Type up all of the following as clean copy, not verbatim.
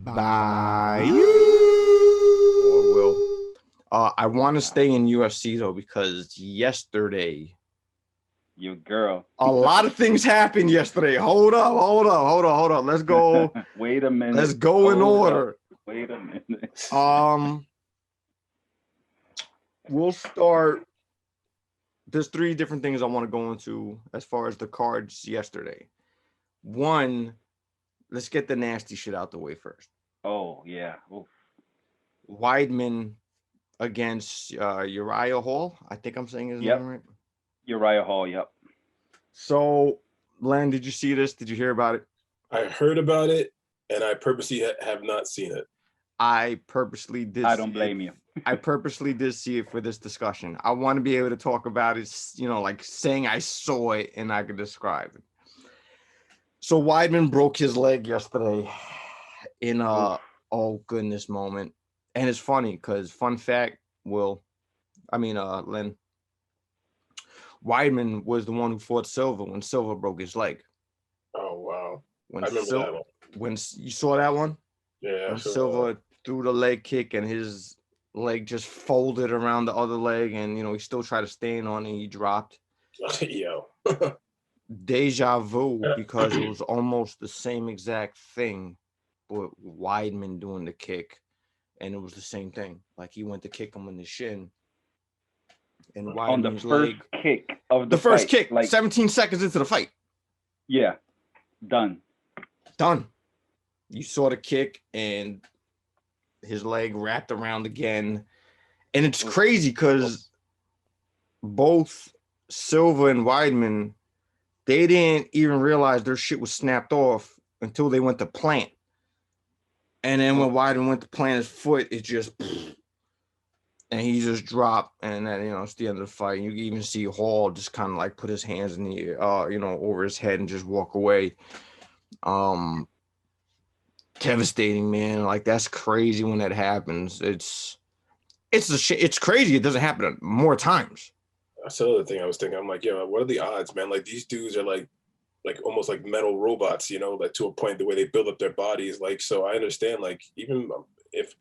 by you. Or will. I want to stay in UFC though because yesterday, your girl. a lot of things happened yesterday. Hold up. Let's go. Wait a minute. Let's go in order. Wait a minute. We'll start. There's three different things I want to go into as far as the cards yesterday. One, let's get the nasty shit out the way first. Oh, yeah. Oof. Weidman against Uriah Hall. I think I'm saying his name right. Uriah Hall, yep. So, Len, did you see this? Did you hear about it? I heard about it, and I purposely have not seen it. I purposely did. I don't blame you. I purposely did see it for this discussion. I want to be able to talk about it, like saying I saw it and I could describe it. So Weidman broke his leg yesterday in a oh goodness moment. And it's funny because fun fact, Len, Weidman was the one who fought Silva when Silva broke his leg. Oh wow. I remember that one. When you saw that one? Yeah. When Silva threw the leg kick and his leg just folded around the other leg, and he still tried to stand on it and he dropped. Yo. Deja vu, because it was almost the same exact thing, but Weidman doing the kick, and it was the same thing. Like he went to kick him in the shin, and Weidman's on the first kick of the first fight, kick, like 17 seconds into the fight. Yeah, done. You saw the kick, and his leg wrapped around again. And it's crazy because both Silva and Weidman, they didn't even realize their shit was snapped off until they went to plant. And then when Weidman went to plant his foot, it just, and he just dropped. And then, it's the end of the fight. And you can even see Hall just kind of like put his hands in the air, over his head and just walk away. Devastating, man. Like that's crazy when that happens. It's crazy. It doesn't happen more times. That's another thing I was thinking. I'm like, what are the odds, man? Like these dudes are like almost like metal robots, like to a point, the way they build up their bodies. Like, so I understand, like, even if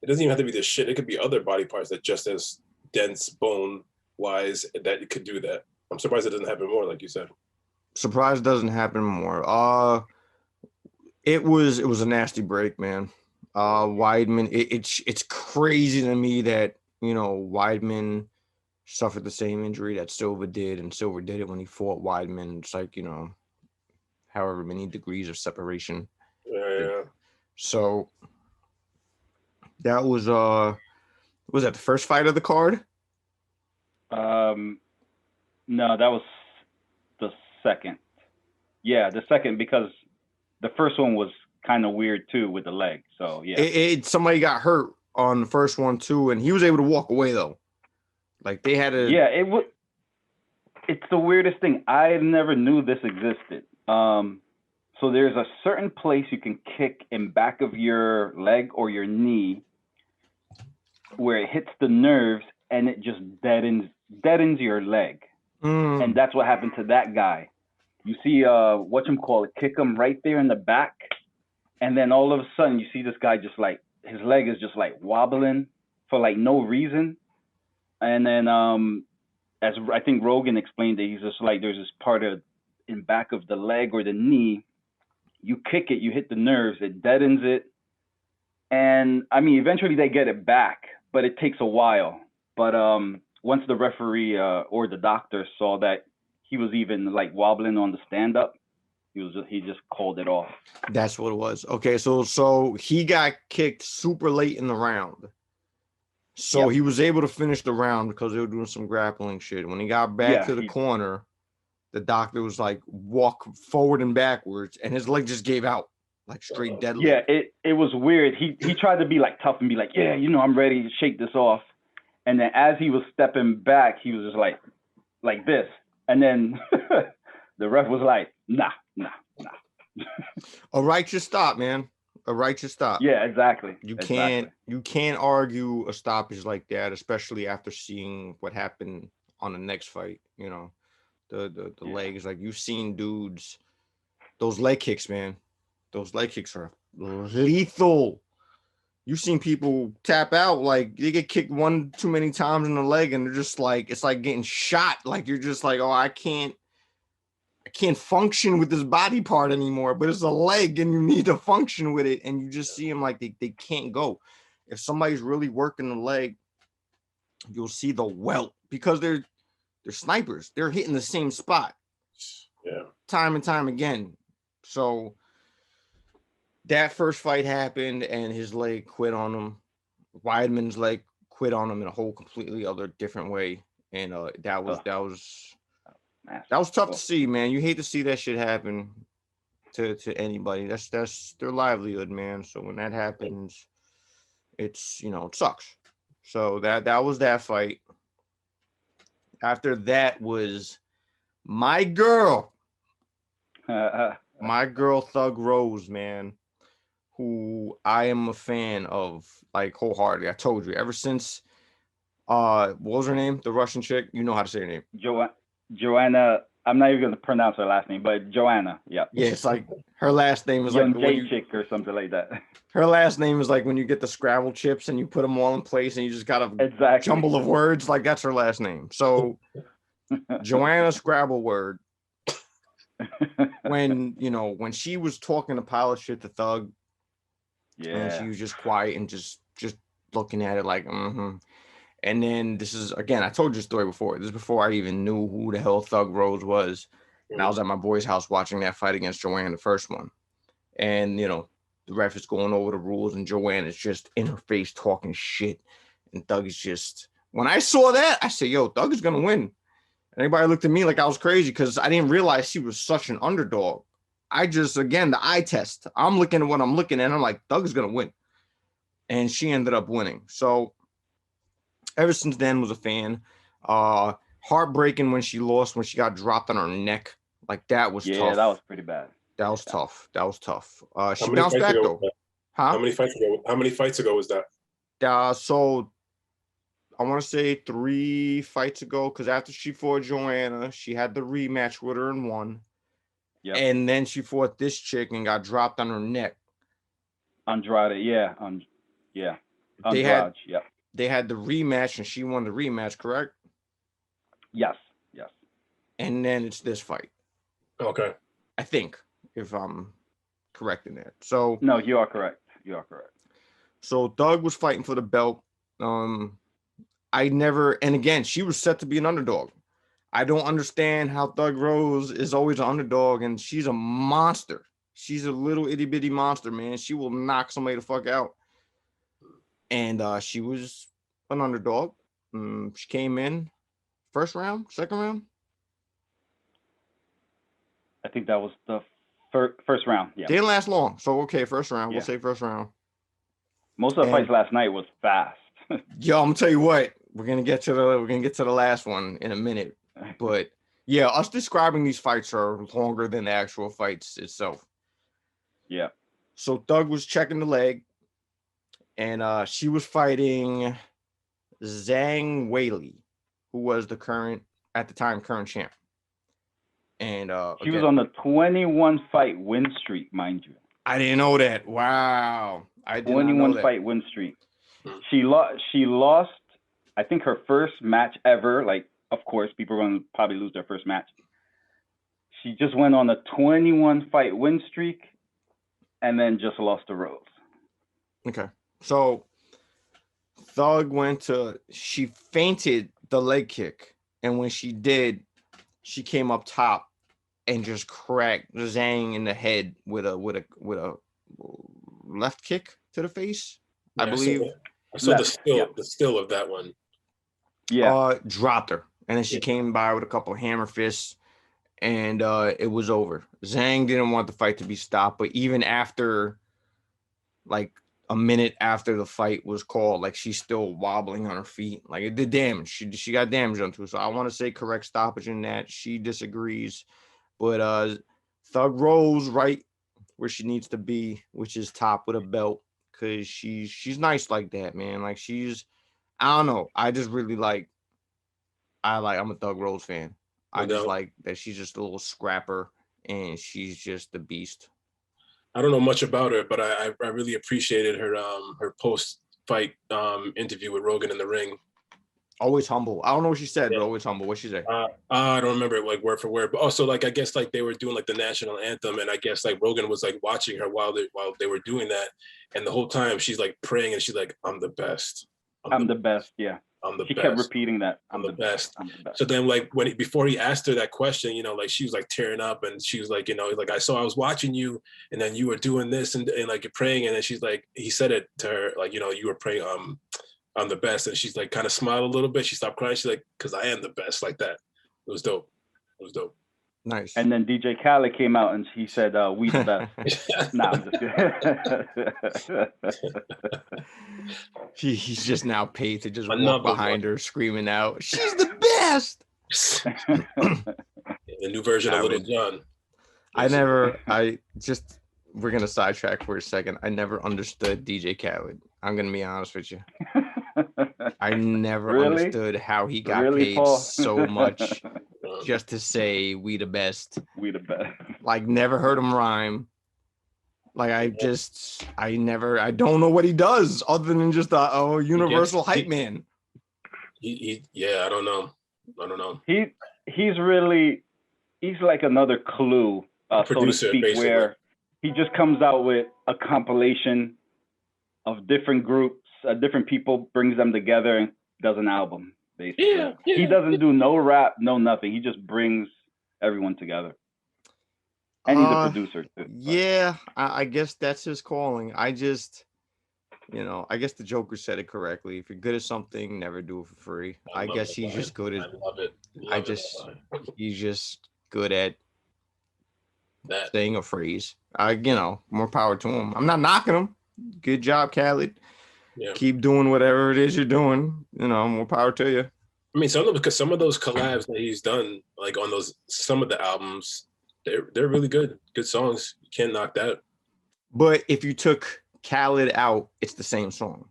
it doesn't even have to be this shit, it could be other body parts that just as dense bone wise that it could do that. I'm surprised it doesn't happen more, like you said. Surprised it doesn't happen more. It was a nasty break, man. Weidman, it's crazy to me that, Weidman suffered the same injury that Silva did, and Silva did it when he fought Weidman. It's like, however many degrees of separation. Yeah. So that was that the first fight of the card? No, that was the second. Yeah, the second, because the first one was kind of weird too with the leg. So yeah, somebody got hurt on the first one too, and he was able to walk away though. Like they had a It's the weirdest thing. I never knew this existed. So there's a certain place you can kick in back of your leg or your knee where it hits the nerves and it just deadens your leg. And that's what happened to that guy. You see kick him right there in the back, and then all of a sudden you see this guy just like his leg is just like wobbling for like no reason. And then as I think Rogan explained it, he's just like there's this part in back of the leg or the knee, you kick it, you hit the nerves, it deadens it. And I mean, eventually they get it back, but it takes a while. But once the referee or the doctor saw that he was even like wobbling on the stand up, he just called it off. That's what it was. Okay, so he got kicked super late in the round. So he was able to finish the round because they were doing some grappling shit. When he got back to the corner, the doctor was like, walk forward and backwards, and his leg just gave out, like straight deadly. Yeah, it was weird. He tried to be like tough and be like, yeah, I'm ready to shake this off. And then as he was stepping back, he was just like this. And then the ref was like, nah. A righteous stop, man. A righteous stop. Yeah, exactly. You can't argue a stoppage like that, especially after seeing what happened on the next fight. The legs. Like you've seen dudes, those leg kicks, man. Those leg kicks are lethal. You've seen people tap out, like they get kicked one too many times in the leg, and they're just like, it's like getting shot. Like you're just like, oh, I can't function with this body part anymore. But it's a leg, and you need to function with it. And you just see them like they can't go. If somebody's really working the leg, you'll see the welt because they're snipers. They're hitting the same spot, time and time again. So that first fight happened, and his leg quit on him. Weidman's leg quit on him in a whole completely other different way, and that was tough to see, man. You hate to see that shit happen to anybody. That's their livelihood, man. So when that happens, it's it sucks. So that was that fight. After that was my girl, Thug Rose, man, who I am a fan of, like, wholeheartedly. I told you, ever since what was her name? The Russian chick. You know how to say her name. Joanna. I'm not even gonna pronounce her last name, but Joanna. Yeah. Yeah, it's like her last name is Young like J chick or something like that. Her last name is like when you get the Scrabble chips and you put them all in place and you just got a Exactly. jumble of words. Like that's her last name. So Joanna Scrabble word. When she was talking a pile of shit to Thug, and she was just quiet and just looking at it like, mm-hmm. And then this is, again, I told you the story before. This is before I even knew who the hell Thug Rose was. And I was at my boy's house watching that fight against Joanne, the first one. And, the ref is going over the rules, and Joanne is just in her face talking shit. And Thug is just, when I saw that, I said, yo, Thug is going to win. And everybody looked at me like I was crazy because I didn't realize she was such an underdog. I just, again, the eye test. I'm looking at what I'm looking at, and I'm like, Thug is going to win. And she ended up winning. So ever since then, was a fan. Heartbreaking when she lost, when she got dropped on her neck. Like, that was tough. Yeah, that was pretty bad. That was tough. She bounced back, though. Huh? How many fights ago was that? So I want to say 3 fights ago, because after she fought Joanna, she had the rematch with her and won. Yep. And then she fought this chick and got dropped on her neck. Andrade, yeah. Andrade, They had the rematch, and she won the rematch, correct? Yes. And then it's this fight. Okay. I think, if I'm correct in that. So no, you are correct. So Thug was fighting for the belt. And again, she was set to be an underdog. I don't understand how Thug Rose is always an underdog, and she's a monster. She's a little itty bitty monster, man. She will knock somebody the fuck out. And she was an underdog. She came in first round, second round. I think that was the first round. Yeah. Didn't last long. So okay, first round. Yeah. We'll say first round. Most of the fights last night was fast. Yo, I'm gonna tell you what. We're gonna get to the last one in a minute. But yeah, us describing these fights are longer than the actual fights itself. Yeah. So Thug was checking the leg, and she was fighting Zhang Weili, who was the current champ. And she was on the 21 fight win streak, mind you. I didn't know that. Wow. I did 21 not know that. Fight win streak. She lost, I think, her first match ever. Like, of course, people are going to probably lose their first match. She just went on a 21 fight win streak and then just lost to Rose. Okay. So Thug she feinted the leg kick. And when she did, she came up top and just cracked Zhang in the head with a left kick to the face. Yeah, I believe. I saw the still of that one. Yeah. Dropped her. And then she came by with a couple of hammer fists, and it was over. Zhang didn't want the fight to be stopped, but even after, like, a minute after the fight was called, like, she's still wobbling on her feet. Like, it did damage. She got damage onto her. So I want to say correct stoppage in that. She disagrees. But Thug Rose right where she needs to be, which is top with a belt, because she's nice like that, man. Like, I don't know. I just really I'm a Thug Rose fan. I just like that she's just a little scrapper, and she's just the beast. I don't know much about her, but I really appreciated her post fight interview with Rogan in the ring. Always humble. I don't know what she said, Yeah. but always humble. What she say? I don't remember it like word for word, but also like I guess like they were doing like the national anthem, and I guess like Rogan was like watching her while they were doing that, and the whole time she's like praying and she's like, "I'm the best. I'm the best." Yeah. I'm the She best. kept repeating that. I'm the best. I'm the best. So then, like before he asked her that question, like she was like tearing up, and she was like, like I was watching you, and then you were doing this, and like you're praying, and then she's like, he said it to her, like you were praying, I'm the best, and she's like kind of smiled a little bit. She stopped crying. She's like, because I am the best, like that. It was dope. It was dope. Nice. And then DJ Khaled came out and he said, "We the best." Nah, I'm just kidding. He's just now paid to just Another walk behind one. her, screaming out, "She's the best!" The new version of Little John. We're gonna sidetrack for a second. I never understood DJ Khaled. I'm gonna be honest with you. I never Really? understood how he got Really, paid Paul? so much just to say "we the best." We the best. Like, never heard him rhyme. Like, I don't know what he does other than just a universal hype man. I don't know. He's like another Clue, producer, so to speak, basically. where he just comes out with a compilation of different groups, different people, brings them together and does an album, basically. Yeah. He doesn't do no rap, no nothing. He just brings everyone together. And he's a producer too. Yeah, I guess that's his calling. I guess the Joker said it correctly. If you're good at something, never do it for free. I guess he's just good at. I love it. He's just good at that. Saying a phrase. More power to him. I'm not knocking him. Good job, Khaled. Yeah. Keep doing whatever it is you're doing. More power to you. I mean, some of those collabs that he's done, like on some of the albums, they're really good. Good songs. You can't knock that. But if you took Khaled out, it's the same song.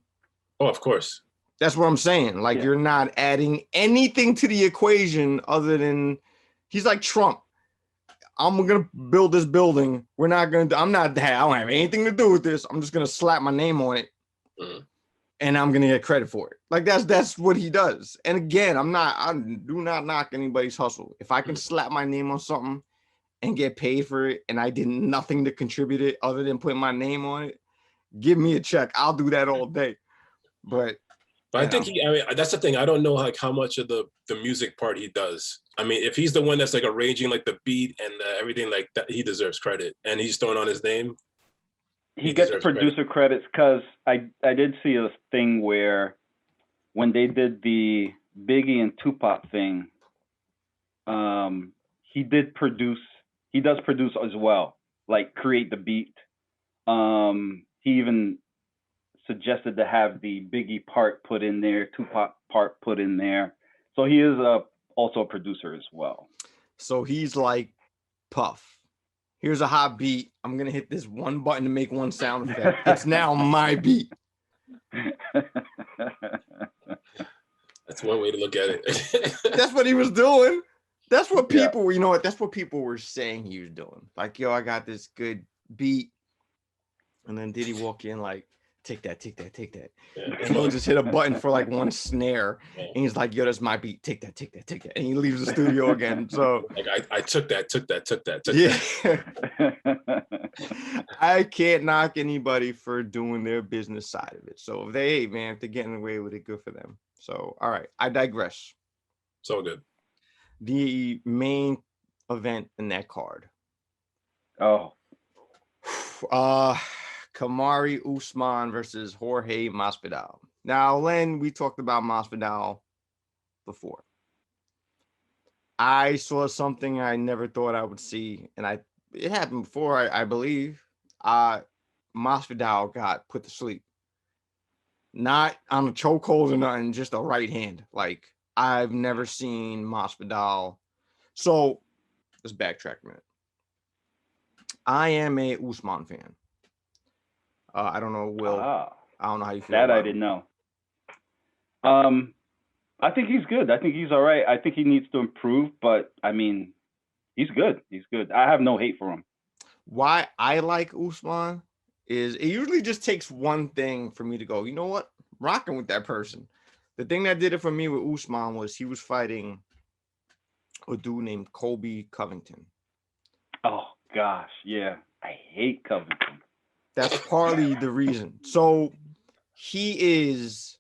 Oh, of course. That's what I'm saying. Like, You're not adding anything to the equation other than he's like Trump. I'm gonna build this building. I don't have anything to do with this. I'm just gonna slap my name on it, and I'm gonna get credit for it. Like, that's what he does. And again, I do not knock anybody's hustle. If I can slap my name on something and get paid for it, and I did nothing to contribute it other than putting my name on it, give me a check. I'll do that all day. But I think that's the thing. I don't know like how much of the music part he does. I mean, if he's the one that's like arranging like the beat and everything like that, he deserves credit. And he's throwing on his name. He gets producer credits because I did see a thing where when they did the Biggie and Tupac thing, he does produce as well, like create the beat. He even suggested to have the Biggie part put in there, Tupac part put in there. So he is also a producer as well. So he's like Puff. Here's a hot beat. I'm going to hit this one button to make one sound effect. It's now my beat. That's one way to look at it. That's what he was doing. That's what people, that's what people were saying he was doing. Like, I got this good beat. And then did he walk in like, take that. Yeah. And he'll just hit a button for like one snare. Yeah. And he's like, that's my beat. Take that. And he leaves the studio again. So like I took that. I can't knock anybody for doing their business side of it. So if they're getting away with it, good for them. So, all right. I digress. So good. The main event in that card. Oh. Kamari Usman versus Jorge Masvidal. Now, Len, we talked about Masvidal before. I saw something I never thought I would see, and it happened before, I believe. Masvidal got put to sleep. Not on a chokehold or nothing, just a right hand. Like, I've never seen Masvidal. So, let's backtrack a minute. I am a Usman fan. I don't know, Will. I don't know how you feel. That I didn't know. I think he's good. I think he's all right. I think he needs to improve, but I mean, he's good. He's good. I have no hate for him. Why I like Usman is it usually just takes one thing for me to go, you know what? I'm rocking with that person. The thing that did it for me with Usman was he was fighting a dude named Colby Covington. Oh gosh, yeah. I hate Covington. That's partly the reason. So he is.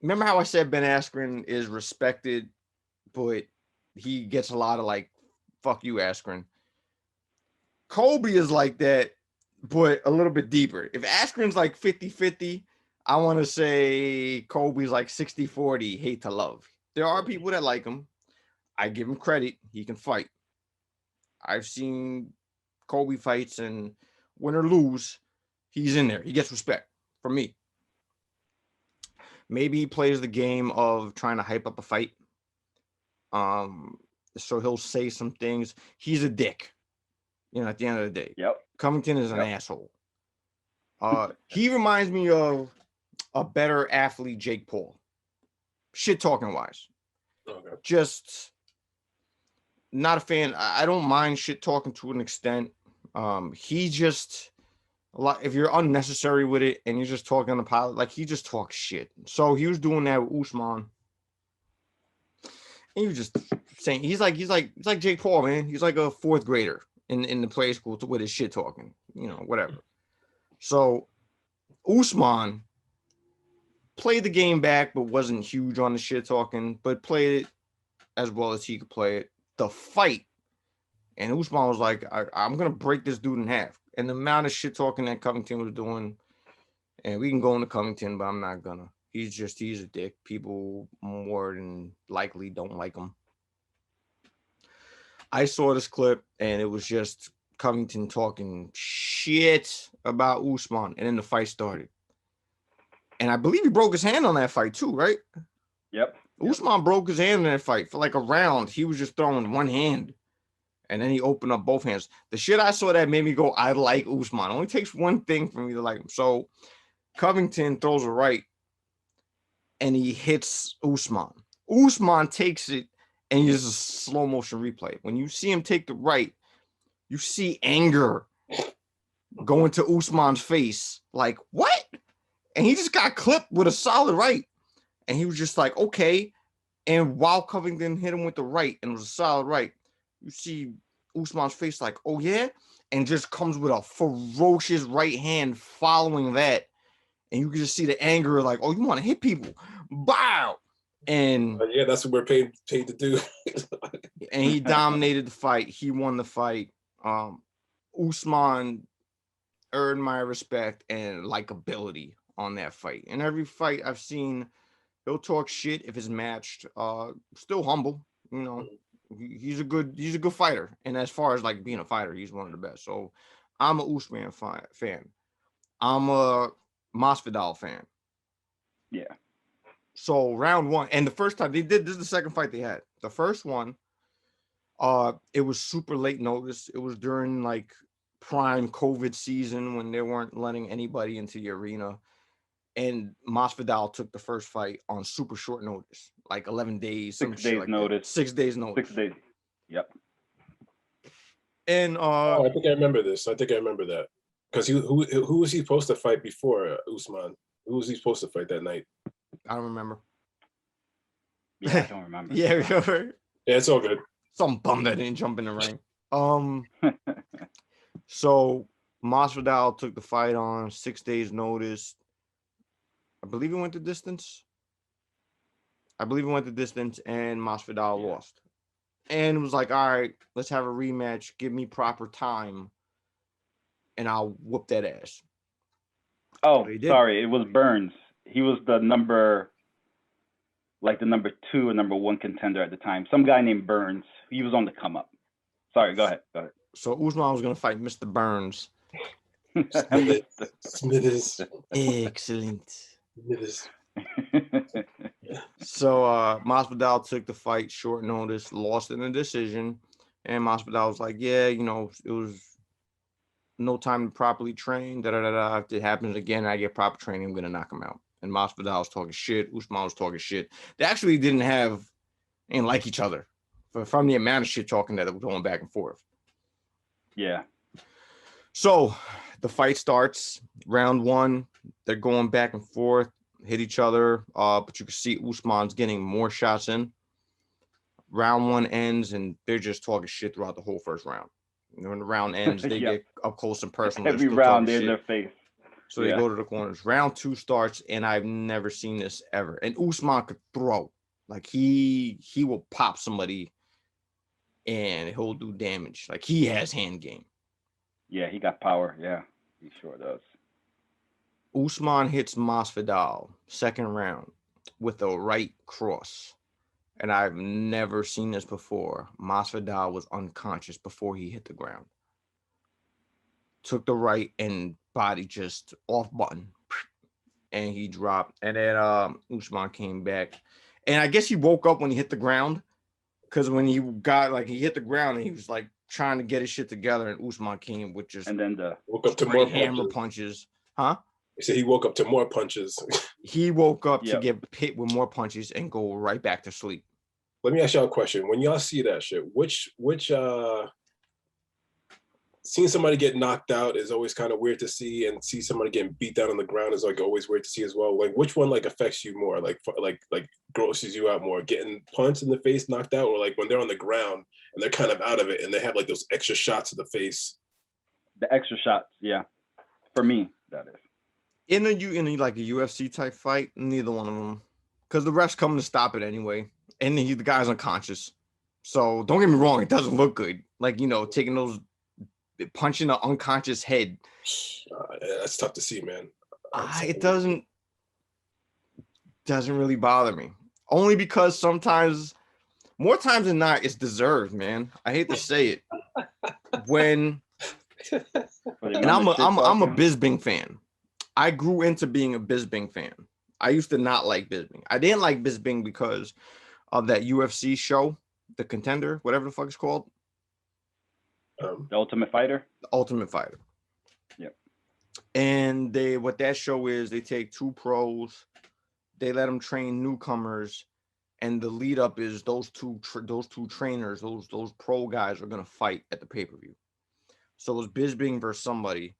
Remember how I said Ben Askren is respected, but he gets a lot of like, fuck you, Askren. Colby is like that, but a little bit deeper. If Askren's like 50-50, I want to say Colby's like 60-40, hate to love. There are people that like him. I give him credit. He can fight. I've seen Colby fights, and win or lose, he's in there. He gets respect from me. Maybe he plays the game of trying to hype up a fight. So he'll say some things. He's a dick. At the end of the day. Yep. Covington is an asshole. He reminds me of a better athlete, Jake Paul. Shit talking wise. Okay. Just not a fan. I don't mind shit talking to an extent. He just a lot. If you're unnecessary with it and you're just talking on the pilot, like he just talks shit. So he was doing that with Usman. And he was just saying he's like Jake Paul, man. He's like a fourth grader in the play school with his shit talking, whatever. So Usman played the game back, but wasn't huge on the shit talking, but played it as well as he could play it. The fight, and Usman was like, I'm gonna break this dude in half. And the amount of shit talking that Covington was doing, and we can go into Covington, but I'm not gonna. He's a dick. People more than likely don't like him. I saw this clip, and it was just Covington talking shit about Usman, and then the fight started. And I believe he broke his hand on that fight too, right? Yep. Usman broke his hand in that fight for like a round. He was just throwing one hand, and then he opened up both hands. The shit I saw that made me go, I like Usman. It only takes one thing for me to like him. So Covington throws a right, and he hits Usman. Usman takes it, and he uses a slow motion replay. When you see him take the right, you see anger go into Usman's face. Like, what? And he just got clipped with a solid right. And he was just like, okay. And while Covington hit him with the right, and it was a solid right, you see Usman's face like, oh, yeah? And just comes with a ferocious right hand following that. And you can just see the anger like, oh, you want to hit people. Bow. And yeah, that's what we're paid to do. And he dominated the fight. He won the fight. Usman earned my respect and likability on that fight. In every fight I've seen, he'll talk shit if it's matched. Still humble, He's a good fighter. And as far as like being a fighter, he's one of the best. So I'm a Usman fan. I'm a Masvidal fan. Yeah. So round one, and the first time this is the second fight they had. The first one, it was super late notice. It was during like prime COVID season when they weren't letting anybody into the arena. And Masvidal took the first fight on super short notice, like 11 days, 6 days like notice. 6 days notice. 6 days. Yep. And I think I remember this. I think I remember that. Because who was he supposed to fight before Usman? Who was he supposed to fight that night? I don't remember. Yeah, I don't remember. Yeah, remember? Yeah, it's all good. Some bum that didn't jump in the ring. So Masvidal took the fight on 6 days notice. I believe he went the distance. And Masvidal lost. And it was like, all right, let's have a rematch. Give me proper time, and I'll whoop that ass. Oh, sorry, it was Burns. He was the number 2 or number 1 contender at the time. Some guy named Burns. He was on the come up. Sorry, go ahead. So Usman was going to fight Mr. Burns. Smithers. Excellent. Smithers. So Masvidal took the fight short notice, lost in a decision, and Masvidal was like, yeah, it was no time to properly train. If it happens again, I get proper training, I'm going to knock him out. And Masvidal was talking shit. Usman was talking shit. They actually didn't like each other from the amount of shit talking that was going back and forth. Yeah. So the fight starts. Round one, they're going back and forth, hit each other. But you can see Usman's getting more shots in. Round one ends, and they're just talking shit throughout the whole first round. When the round ends, they Yep. get up close and personal. Every still round, talking they're in shit. their face. So they go to the corners. Round two starts, and I've never seen this ever. And Usman could throw. Like he will pop somebody and he'll do damage. Like he has hand game. Yeah, he got power. Yeah, he sure does. Usman hits Masvidal second round with a right cross. And I've never seen this before. Masvidal was unconscious before he hit the ground. Took the right and body just off button. And he dropped. And then Usman came back. And I guess he woke up when he hit the ground. Because when he hit the ground and he was like trying to get his shit together, and Usman came with just and then woke up to more hammer punches. Huh? He said he woke up to more punches. He woke up to get hit with more punches and go right back to sleep. Let me ask y'all a question. When y'all see that shit, which seeing somebody get knocked out is always kind of weird to see, and see somebody getting beat down on the ground is like always weird to see as well. Like which one like affects you more, like grosses you out more, getting punched in the face, knocked out, or like when they're on the ground and they're kind of out of it and they have like those extra shots to the face? The extra shots, yeah. For me, that is. In like a UFC type fight, neither one of them, because the ref's coming to stop it anyway, and the guy's unconscious. So don't get me wrong, it doesn't look good. Like taking those. Punching an unconscious head. That's tough to see, man. It doesn't really bother me. Only because sometimes, more times than not, it's deserved, man. I hate to say it. And I'm a Bisping fan. I grew into being a Bisping fan. I used to not like Bisping. I didn't like Bisping because of that UFC show, The Contender, whatever the fuck it's called. The Ultimate Fighter. The Ultimate Fighter. Yep. And what that show is, they take two pros, they let them train newcomers, and the lead up is those two trainers, those pro guys are gonna fight at the pay-per-view. So it was Bisping versus somebody,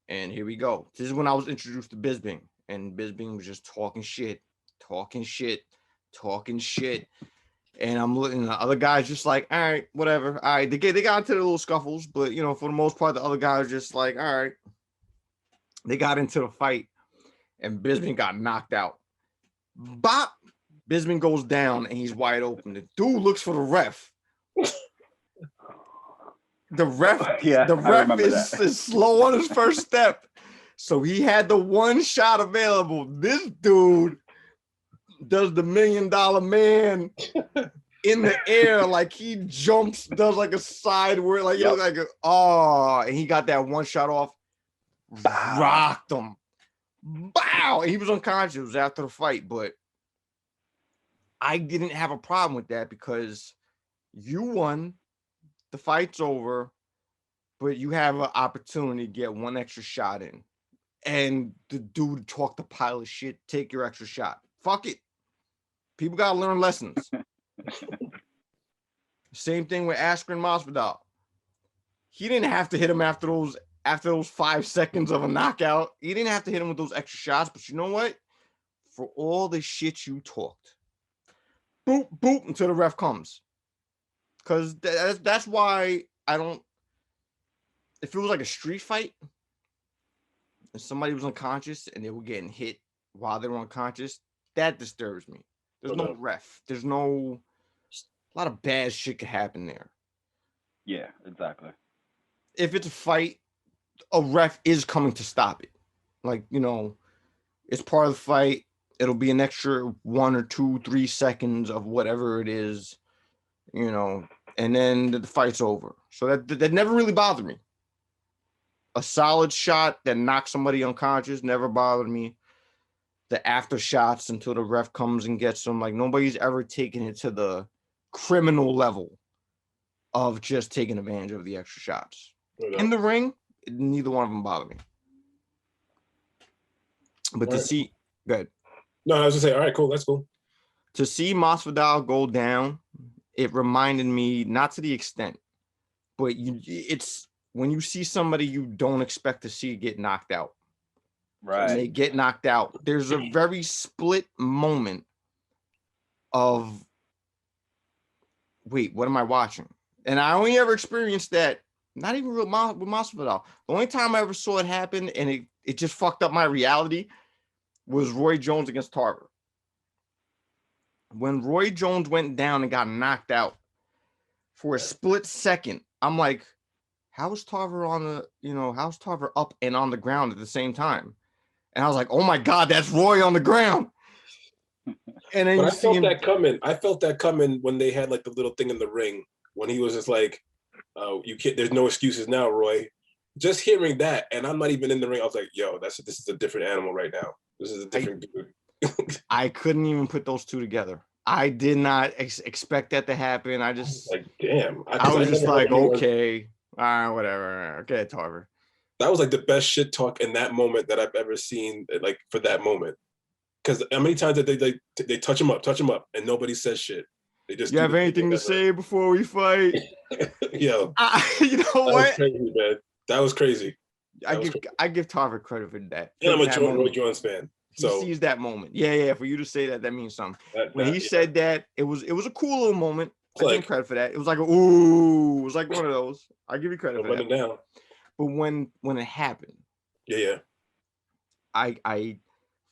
and here we go. This is when I was introduced to Bisping, and Bisping was just talking shit. And I'm looking, the other guy's just like, all right, whatever. All right, they got into the little scuffles, but for the most part, the other guy was just like, all right. They got into the fight, and Bisping got knocked out. Bop! Bisping goes down, and he's wide open. The dude looks for the ref. The ref is slow on his first step, so he had the one shot available. This dude does the $1 Million Man in the air, like he jumps, does like a sideward, like and he got that one shot off, rocked him, bow, and he was unconscious. It was after the fight, but I didn't have a problem with that because you won, the fight's over, but you have an opportunity to get one extra shot in, and the dude talked a pile of shit. Take your extra shot. Fuck it. People gotta learn lessons. Same thing with Askren Masvidal. He didn't have to hit him after those 5 seconds of a knockout. He didn't have to hit him with those extra shots. But you know what? For all the shit you talked, boop boop until the ref comes. Because that's why I don't. If it was like a street fight, and somebody was unconscious and they were getting hit while they were unconscious, that disturbs me. There's no ref. There's a lot of bad shit could happen there. Yeah, exactly. If it's a fight, a ref is coming to stop it. Like, it's part of the fight. It'll be an extra 1 or 2, 3 seconds of whatever it is, and then the fight's over. So that never really bothered me. A solid shot that knocks somebody unconscious never bothered me. The after shots until the ref comes and gets them. Like, nobody's ever taken it to the criminal level of just taking advantage of the extra shots. In the ring, neither one of them bother me. But to see, good. No, I was gonna say, all right, cool, that's cool. To see Masvidal go down, it reminded me, not to the extent, but it's when you see somebody you don't expect to see get knocked out. Right. And they get knocked out. There's a very split moment of, wait, what am I watching? And I only ever experienced that, not even with Masvidal. The only time I ever saw it happen, and it just fucked up my reality, was Roy Jones against Tarver. When Roy Jones went down and got knocked out, for a split second, I'm like, how is Tarver how's Tarver up and on the ground at the same time? And I was like, oh my God, that's Roy on the ground. And then but I felt that coming. I felt that coming when they had like the little thing in the ring when he was just like, "You can't. There's no excuses now, Roy." Just hearing that, and I'm not even in the ring. I was like, "Yo, this is a different animal right now. This is a different dude." I couldn't even put those two together. I did not expect that to happen. I just like, damn. I was just like, okay, all right, whatever. Okay, Tarver. That was like the best shit talk in that moment that I've ever seen. Like for that moment. Because how many times did they touch him up, and nobody says shit. They just. You have anything to say before we fight? Yo, you know what? Was crazy, man. That was crazy. I give Tarver credit for that. And I'm a Roy Jones fan. So he sees that moment. Yeah. For you to say that means something. When he said that, it was a cool little moment. I give him credit for that. It was like ooh, it was like one of those. I give you credit for that. Down. But when it happened, yeah. I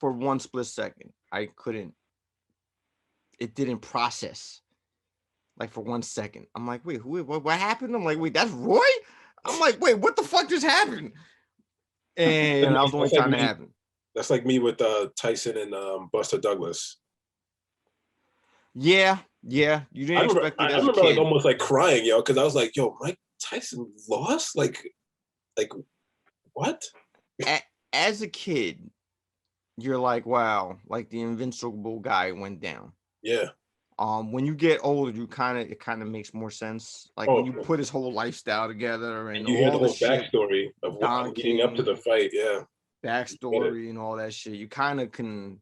for one split second, I couldn't. It didn't process. Like for 1 second, I'm like, wait, what happened? I'm like, wait, that's Roy. I'm like, wait, what the fuck just happened? And that was the only time it happened. That's like me with Tyson and Buster Douglas. Yeah. You didn't expect it. I remember like almost like crying, yo, because I was like, yo, Mike Tyson lost? Like what? As a kid, you're like, wow, like the invincible guy went down. Yeah. When you get older, it kind of makes more sense. Like when you put his whole lifestyle together and you hear the whole backstory of what leading up to the fight, backstory and all that shit, you kind of can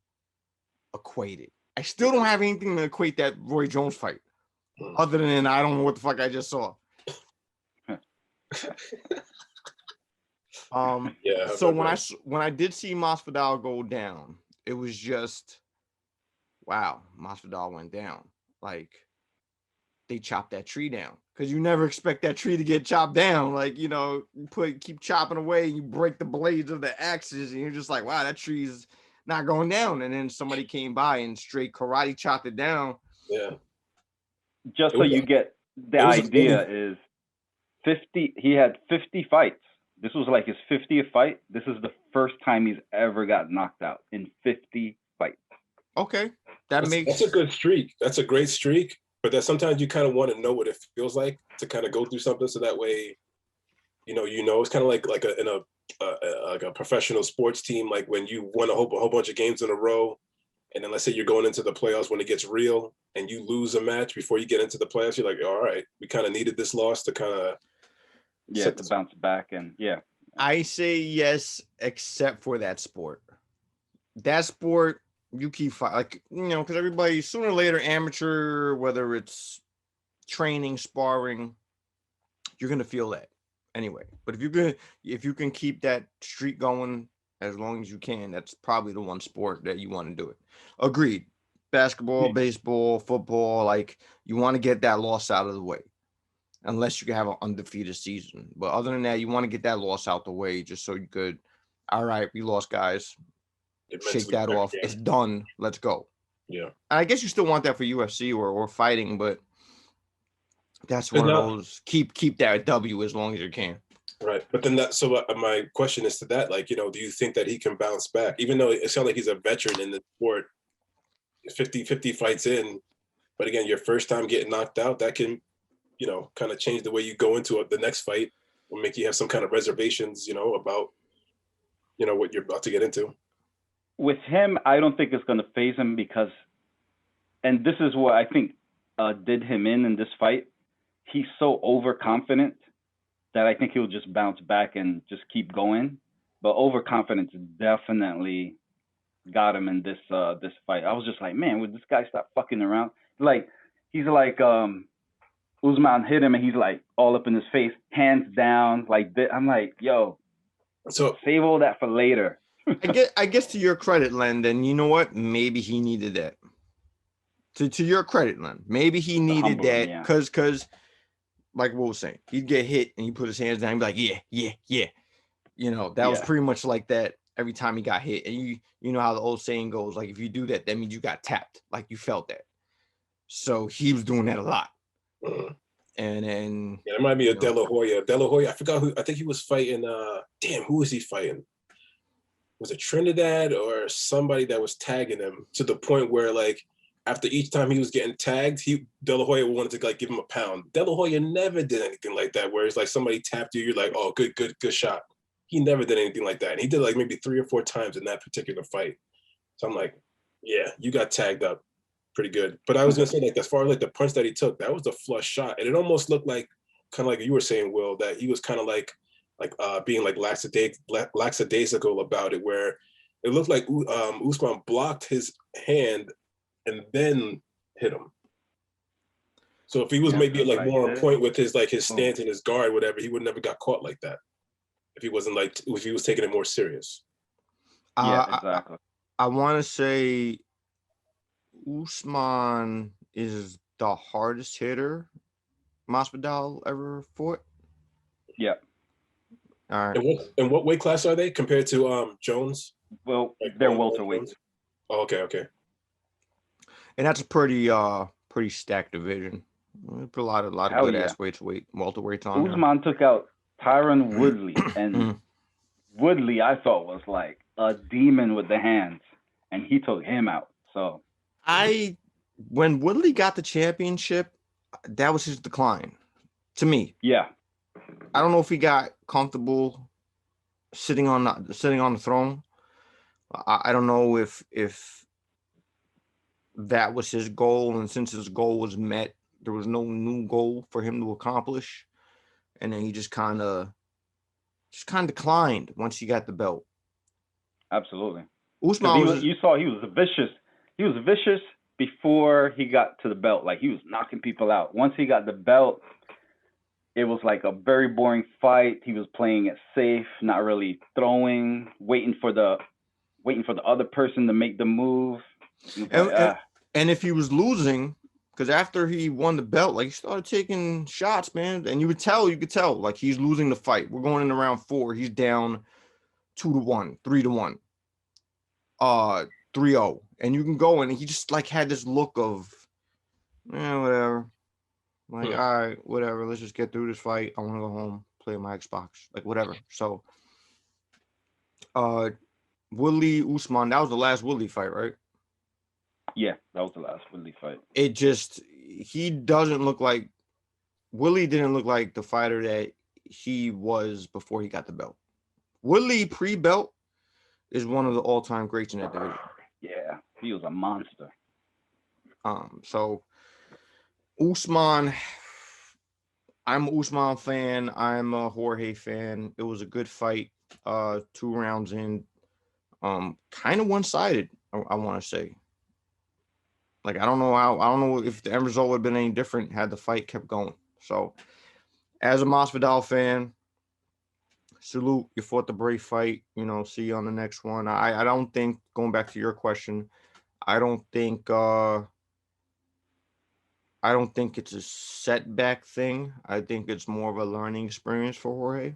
equate it. I still don't have anything to equate that Roy Jones fight, other than I don't know what the fuck I just saw. So when I did see Masvidal go down, it was just, wow, Masvidal went down. Like they chopped that tree down, because you never expect that tree to get chopped down. Like, you keep chopping away, and you break the blades of the axes, and you're just like, wow, that tree's not going down. And then somebody came by and straight karate chopped it down. Yeah. Just so you get the idea is 50. He had 50 fights. This was like his 50th fight. This is the first time he's ever got knocked out in 50 fights. Okay. That's a good streak. That's a great streak. But that sometimes you kind of want to know what it feels like to kind of go through something, so that way, it's kind of like a professional sports team. Like when you won a whole bunch of games in a row, and then let's say you're going into the playoffs when it gets real, and you lose a match before you get into the playoffs. You're like, all right, we kind of needed this loss to kind of to bounce back. And I say yes, except for that sport. That sport, you keep fighting, because everybody sooner or later, amateur, whether it's training, sparring, you're gonna feel that anyway. But if you can keep that streak going as long as you can, that's probably the one sport that you want to do it. Agreed. Basketball, baseball, football, like you want to get that loss out of the way, unless you can have an undefeated season. But other than that, you want to get that loss out the way, just so you could, all right, we lost, guys. Shake that off. It's done. Let's go. Yeah. And I guess you still want that for UFC or fighting, but that's one of those. Keep that W as long as you can. Right. But then my question is to that, like, do you think that he can bounce back? Even though it sounds like he's a veteran in the sport, 50 fights in, but again, your first time getting knocked out, that can, kind of change the way you go into the next fight, or make you have some kind of reservations, about, what you're about to get into. With him, I don't think it's going to phase him because, and this is what I think did him in this fight. He's so overconfident that I think he'll just bounce back and just keep going. But overconfidence definitely got him in this fight. I was just like, man, would this guy stop fucking around? Like, he's like Usman hit him and he's like all up in his face, hands down, like this. I'm like, yo, So save all that for later. I guess to your credit, Len, then you know what? Maybe he needed that. To your credit, Len, maybe he needed that because like what was saying, he'd get hit and he put his hands down, he'd be like, yeah. That was pretty much like that every time he got hit. And you know how the old saying goes, like if you do that, that means you got tapped, like you felt that. So he was doing that a lot. And then it might be a De La Hoya. De La Hoya, I forgot who. I think he was fighting. Who was he fighting? Was it Trinidad or somebody that was tagging him to the point where like after each time he was getting tagged, De La Hoya wanted to like give him a pound. De La Hoya never did anything like that. Where it's like somebody tapped you, you're like, oh, good shot. He never did anything like that. And he did like maybe 3 or 4 times in that particular fight. So I'm like, yeah, you got tagged up pretty good. But I was gonna say, like, as far as like the punch that he took, that was a flush shot. And it almost looked like kind of like you were saying, Will, that he was kind of like being like lackadaisical about it, where it looked like Usman blocked his hand and then hit him. So if he was maybe like more on point with his stance and his guard, whatever, he would never got caught like that. If he was taking it more serious. Yeah, exactly. I want to say Usman is the hardest hitter Masvidal ever fought. Yeah. All right. And what weight class are they compared to Jones? Well, they're welterweights. Oh, okay. And that's a pretty stacked division. Put a lot of good ass welterweights on. Usman took out Tyron Woodley, and Woodley I thought was like a demon with the hands, and he took him out. So when Woodley got the championship, that was his decline to me. Yeah. I don't know if he got comfortable sitting on the throne. I don't know if that was his goal, and since his goal was met, there was no new goal for him to accomplish, and then he just kind of declined once he got the belt. Absolutely. Usman you saw he was vicious. He was vicious before he got to the belt. Like he was knocking people out. Once he got the belt, it was like a very boring fight. He was playing it safe, not really throwing, waiting for the other person to make the move. And if he was losing, because after he won the belt, like he started taking shots, man, and you could tell, like he's losing the fight. We're going into round 4. He's down 2-1, 3-1, 3-0, and you can go, and he just like had this look of, whatever. Like, all right, whatever. Let's just get through this fight. I want to go home, play my Xbox, like whatever. So, Woodley Usman, that was the last Woodley fight, right? Yeah, that was the last Woodley fight. He doesn't look like, Woodley didn't look like the fighter that he was before he got the belt. Woodley pre-belt is one of the all-time greats in that division. Yeah, he was a monster. So Usman, I'm an Usman fan. I'm a Jorge fan. It was a good fight. 2 rounds in, kind of one-sided. I want to say. Like I don't know if the end result would have been any different had the fight kept going. So, as a Masvidal fan, salute, you fought the brave fight. See you on the next one. I don't think, going back to your question, I don't think it's a setback thing. I think it's more of a learning experience for Jorge.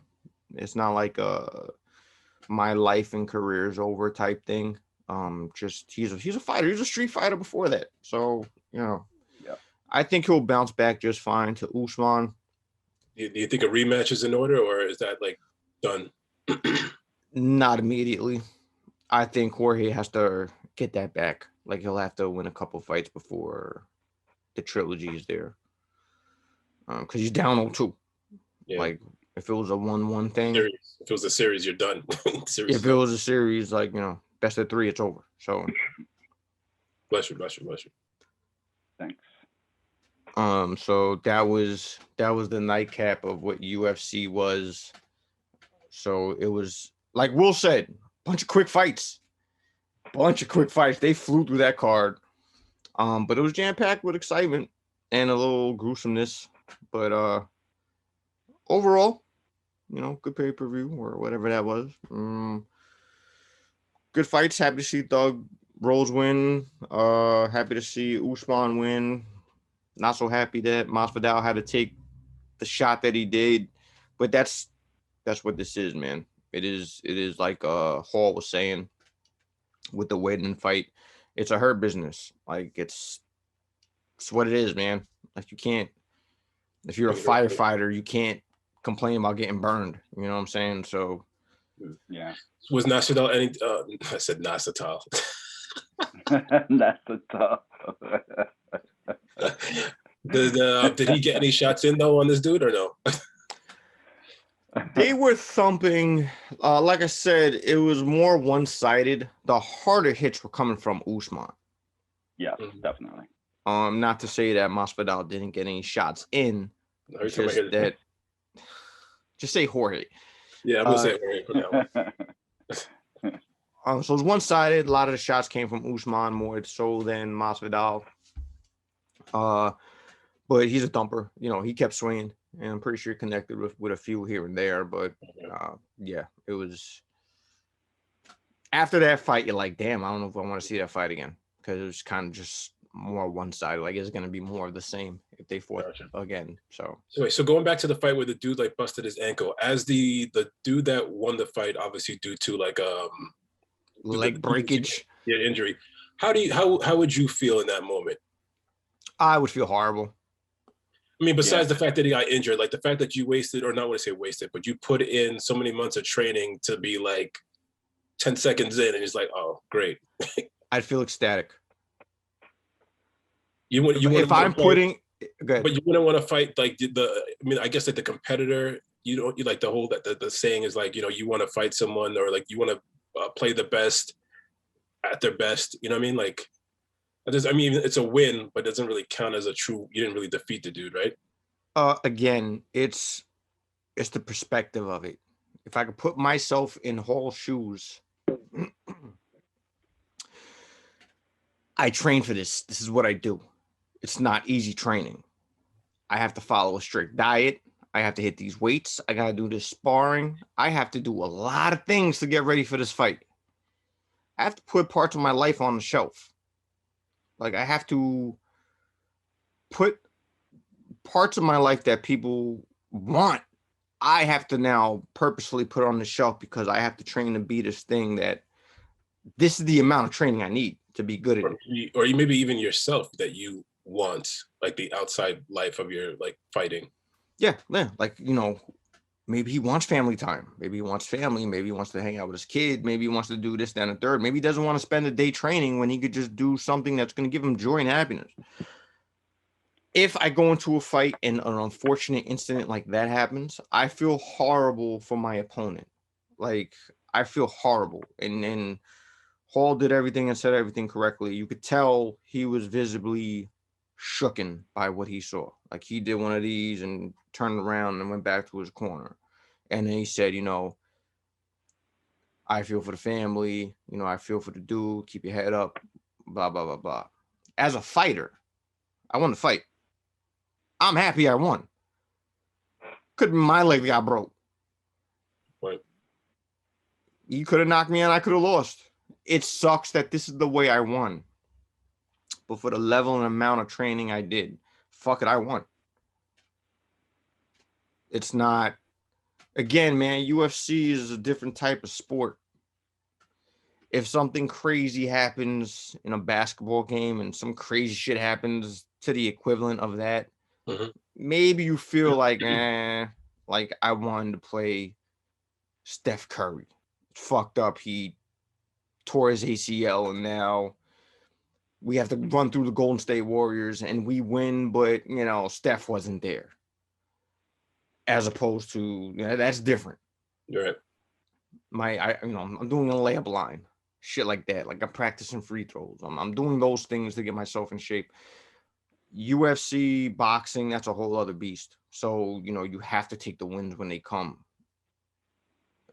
It's not like my life and career is over type thing. Just he's a fighter. He's a street fighter before that. So, I think he'll bounce back just fine to Usman. Do you think a rematch is in order, or is that like done? Not immediately. I think Jorge has to get that back. Like he'll have to win a couple fights before the trilogy is there. Because he's down 0-2. Yeah. Like if it was a 1-1 thing. If it was a series, you're done. If it was a series, like, best of 3, it's over. So bless you. Thanks. So that was the nightcap of what UFC was. So it was, like Will said, bunch of quick fights. They flew through that card. But it was jam-packed with excitement and a little gruesomeness. But overall, good pay-per-view or whatever that was. Good fights. Happy to see Thug Rose win. Happy to see Usman win. Not so happy that Masvidal had to take the shot that he did. But that's what this is, man. It is like Hall was saying with the Weidman fight. It's a hurt business. Like it's what it is, man. Like you can't, if you're a firefighter, you can't complain about getting burned. You know what I'm saying? So yeah. Was Masvidal any? I said Masvidal. Masvidal. Did he get any shots in though on this dude or no? They were thumping. Like I said, it was more one-sided. The harder hits were coming from Usman. Yeah, definitely. Not to say that Masvidal didn't get any shots in. No, Just that. Just say Jorge. Yeah, I'm gonna say Jorge for that one. So it was one-sided. A lot of the shots came from Usman more so than Masvidal. But he's a thumper. He kept swinging, and I'm pretty sure he connected with a few here and there. But yeah, it was. After that fight, you're like, damn, I don't know if I want to see that fight again because it was kind of just more one-sided. Like it's gonna be more of the same if they fought again. So going back to the fight where the dude like busted his ankle, as the dude that won the fight, obviously due to like leg breakage, injury. How would you feel in that moment? I would feel horrible. I mean, besides the fact that he got injured, like the fact that you wasted, or not want to say wasted, but you put in so many months of training to be like 10 seconds in and it's like, oh, great. I'd feel ecstatic. You would if I'm putting, but you wouldn't want to fight like I guess like the competitor, you like the whole, the saying is like, you want to fight someone or like you want to play the best at their best. You know what I mean? Like, it's a win, but it doesn't really count as you didn't really defeat the dude, right? Again, it's the perspective of it. If I could put myself in Hall's shoes, I train for this. This is what I do. It's not easy training. I have to follow a strict diet. I have to hit these weights. I got to do this sparring. I have to do a lot of things to get ready for this fight. I have to put parts of my life on the shelf. Like I have to put parts of my life that people want. I have to now purposefully put on the shelf because I have to train to be this thing that this is the amount of training I need to be good at it. Or maybe even yourself that you want, like the outside life of your like fighting. Yeah. Like, maybe he wants family time. Maybe he wants family. Maybe he wants to hang out with his kid. Maybe he wants to do this, that, and the third. Maybe he doesn't want to spend a day training when he could just do something that's going to give him joy and happiness. If I go into a fight and an unfortunate incident like that happens, I feel horrible for my opponent. Like, I feel horrible. And Hall did everything and said everything correctly. You could tell he was visibly shooken by what he saw. Like he did one of these and turned around and went back to his corner. And then he said, I feel for the family, I feel for the dude, keep your head up, blah, blah, blah, blah. As a fighter, I won the fight. I'm happy I won. Could be my leg got broke. Right. You could have knocked me out, I could have lost. It sucks that this is the way I won. But for the level and amount of training I did, fuck it, I won. It's not, again, man, UFC is a different type of sport. If something crazy happens in a basketball game and some crazy shit happens to the equivalent of that, maybe you feel like, like I wanted to play Steph Curry. Fucked up. He tore his ACL and now we have to run through the Golden State Warriors and we win, but Steph wasn't there. As opposed to, that's different. Right. I'm doing a layup line, shit like that. Like I'm practicing free throws. I'm doing those things to get myself in shape. UFC, boxing, that's a whole other beast. So, you have to take the wins when they come.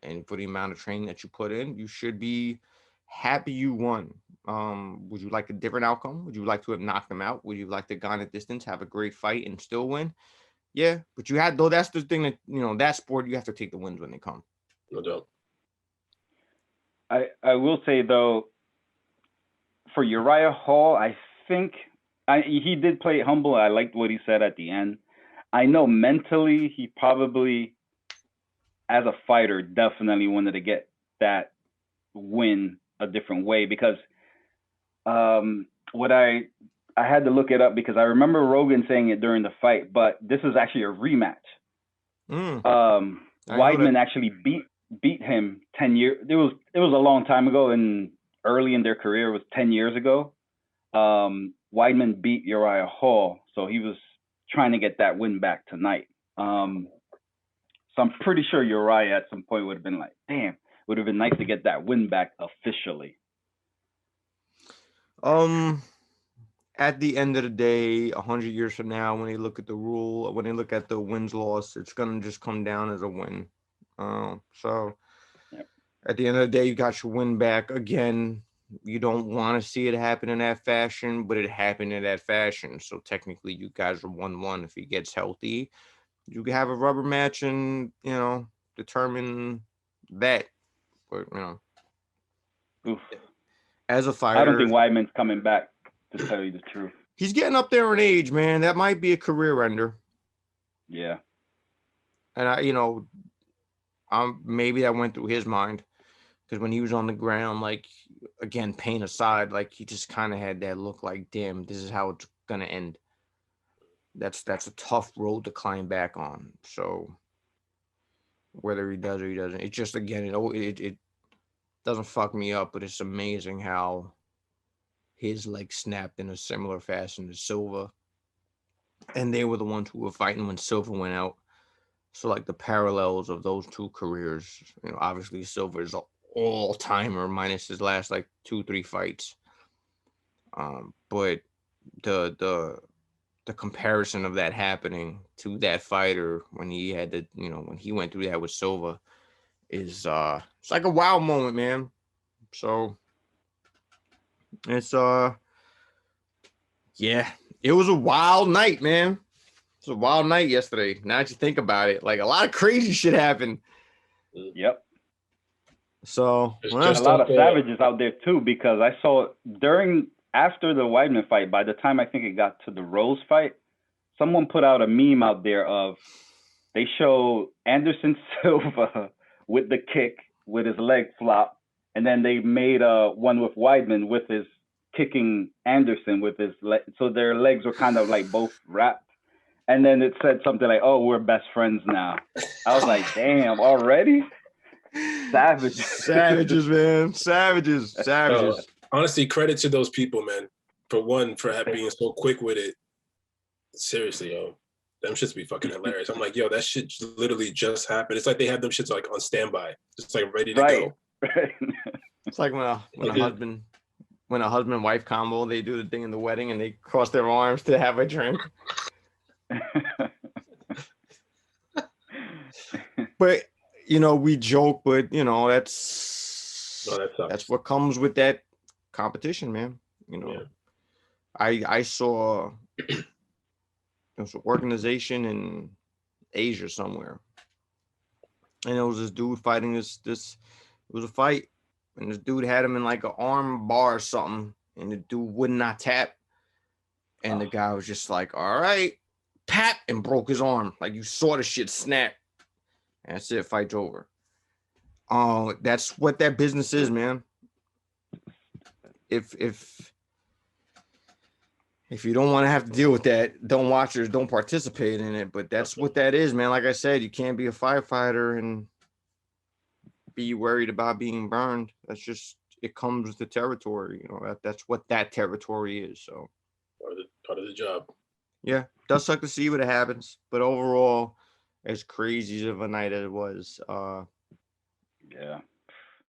And for the amount of training that you put in, you should be happy you won. Would you like a different outcome? Would you like to have knocked them out? Would you like to gone a distance, have a great fight and still win? Yeah, but you had though. That's the thing that that sport you have to take the wins when they come. No doubt. I will say though, for Uriah Hall, I think he did play it humble. I liked what he said at the end. I know mentally he probably, as a fighter, definitely wanted to get that win a different way because what I had to look it up because I remember Rogan saying it during the fight, but this is actually a rematch. Weidman actually beat him 10 years. It was a long time ago and early in their career. It was 10 years ago. Weidman beat Uriah Hall, so he was trying to get that win back tonight. So I'm pretty sure Uriah at some point would have been like, damn, would have been nice to get that win back officially. At the end of the day, 100 years from now, when they look at the rule, when they look at the wins-loss, it's gonna just come down as a win. So yep. At the end of the day, you got your win back. Again, you don't want to see it happen in that fashion, but it happened in that fashion. So technically, you guys are 1-1. If he gets healthy, you can have a rubber match and determine that. But Oof. As a fighter, I don't think Weidman's coming back. To tell you the truth, he's getting up there in age, man. That might be a career ender. Yeah. And maybe that went through his mind because when he was on the ground, like, again, pain aside, like, he just kind of had that look like, damn, this is how it's gonna end. That's a tough road to climb back on. So whether he does or he doesn't, it just, again, it doesn't fuck me up, but it's amazing how his leg snapped in a similar fashion to Silva. And they were the ones who were fighting when Silva went out. So, like, the parallels of those two careers, obviously Silva is an all-timer minus his last, like, 2-3 fights. But the comparison of that happening to that fighter when he had to, when he went through that with Silva is, it's like a wow moment, man. So it's, yeah, it was a wild night, man. It was a wild night yesterday. Now that you think about it, like, a lot of crazy shit happened. Yep. So there's a lot of savages out there too, because I saw after the Weidman fight, by the time I think it got to the Rose fight, someone put out a meme out there of they show Anderson Silva with the kick with his leg flop, and then they made one with Weidman with his kicking Anderson with his leg, so their legs were kind of like both wrapped. And then it said something like, "Oh, we're best friends now." I was like, "Damn, already?" Savages, man. Savages. Honestly, credit to those people, man. For one, for being so quick with it. Seriously, yo. Them shits be fucking hilarious. I'm like, yo, that shit literally just happened. It's like they have them shits like on standby, just like ready to go. It's like when a husband and wife combo, they do the thing in the wedding and they cross their arms to have a drink. But we joke, but that's what comes with that competition, man. Yeah. I saw there's an organization in Asia somewhere, and it was this dude fighting this. It was a fight, and this dude had him in like an arm bar or something, and the dude would not tap, and the guy was just like, "All right, tap," and broke his arm. Like, you saw the shit snap. And that's it. Fight's over. That's what that business is, man. If you don't want to have to deal with that, don't watch it, don't participate in it. But that's what that is, man. Like I said, you can't be a firefighter and be worried about being burned. That's just, it comes with the territory. That's what that territory is. So part of the job. Yeah, does suck to see what happens, but overall, as crazy of a night as it was, yeah,